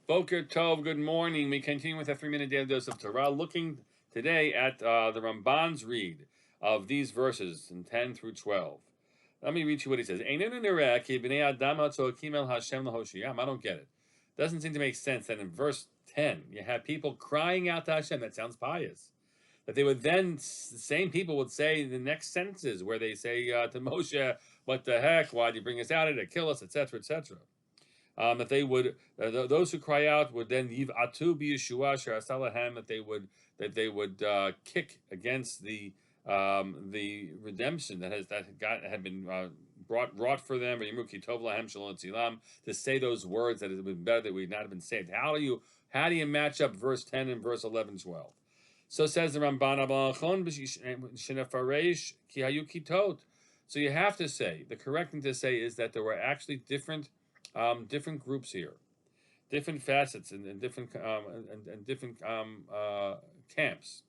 Boker Tov, good morning. We continue with a 3-minute daily dose of Torah, looking today at the Ramban's read of these verses in 10 through 12. Let me read you what he says. I don't get it. Doesn't seem to make sense that in verse 10, you have people crying out to Hashem. That sounds pious. That they would then, the same people would say the next sentences where they say to Moshe, what the heck, why did you bring us out here to kill us, etc., etc. That they would, those who cry out would then yiv'atu b'Yeshua she'asalahem, that they would kick against the redemption that had been wrought for them. To say those words that it would be better that we not have been saved. How do you match up verse 10 and verse 11, 12? So says the Ramban. So you have to say, the correct thing to say is that there were actually different groups here, different facets and different camps.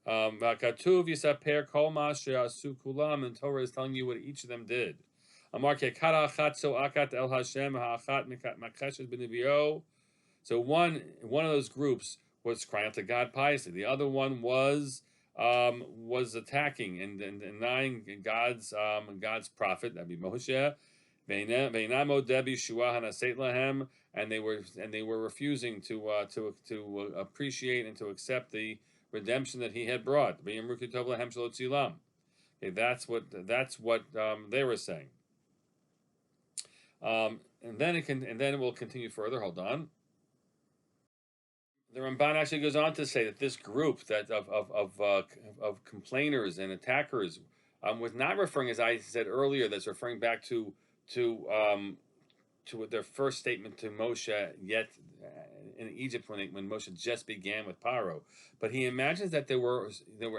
Vakatuv yisaper kol ma she'asu kulam, and Torah is telling you what each of them did. Amar kekara achat so'akat el Hashem ha'achat makeshes b'nevio. So one of those groups was crying out to God piously. The other one was attacking and denying God's prophet. That'd be Moshe. And they were refusing to appreciate and to accept the redemption that he had brought. Okay, that's what they were saying. And then it will continue further. Hold on. The Ramban actually goes on to say that this group that of complainers and attackers was not referring, as I said earlier, that's referring back to their first statement to Moshe yet in Egypt when Moshe just began with Paro. But he imagines that there were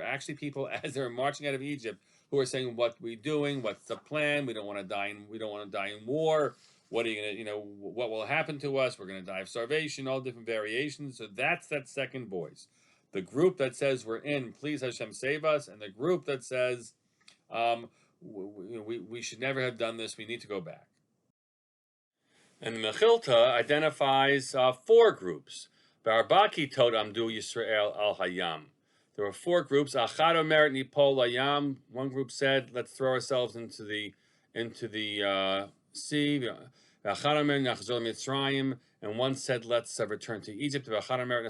actually people as they were marching out of Egypt who were saying, "What we doing? What's the plan? We don't want to die in war. What are you gonna, what will happen to us? We're gonna die of starvation." All different variations. So that's that second voice, the group that says we're in, please Hashem save us, and the group that says we should never have done this. We need to go back. And the Mechilta identifies 4 groups. Barbaki tod amdu Yisrael al hayam. There were 4 groups. Achad omeret nipol hayam. One group said, "Let's throw ourselves into the sea." Achad omeret nachzor Mitzrayim. And one said, "Let's return to Egypt." Achad omeret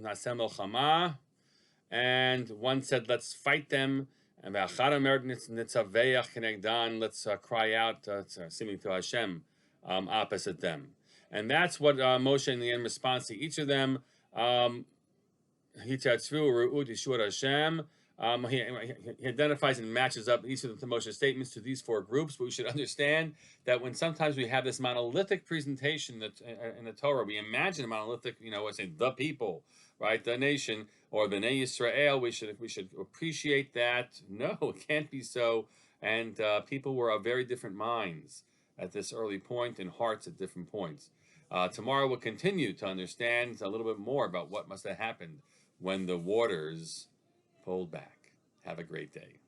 nasem milchama. And one said, "Let's fight them." And let's cry out, seeming to Hashem, opposite them. And that's what Moshe in the end responds to each of them. He identifies and matches up each of the Moshe statements to these 4 groups. But we should understand that when sometimes we have this monolithic presentation that in the Torah, we imagine a monolithic, let's say the people, right, the nation, or Bnei Yisrael. We should appreciate that. No, it can't be so. And people were of very different minds at this early point and hearts at different points. Tomorrow we'll continue to understand a little bit more about what must have happened when the waters pulled back. Have a great day.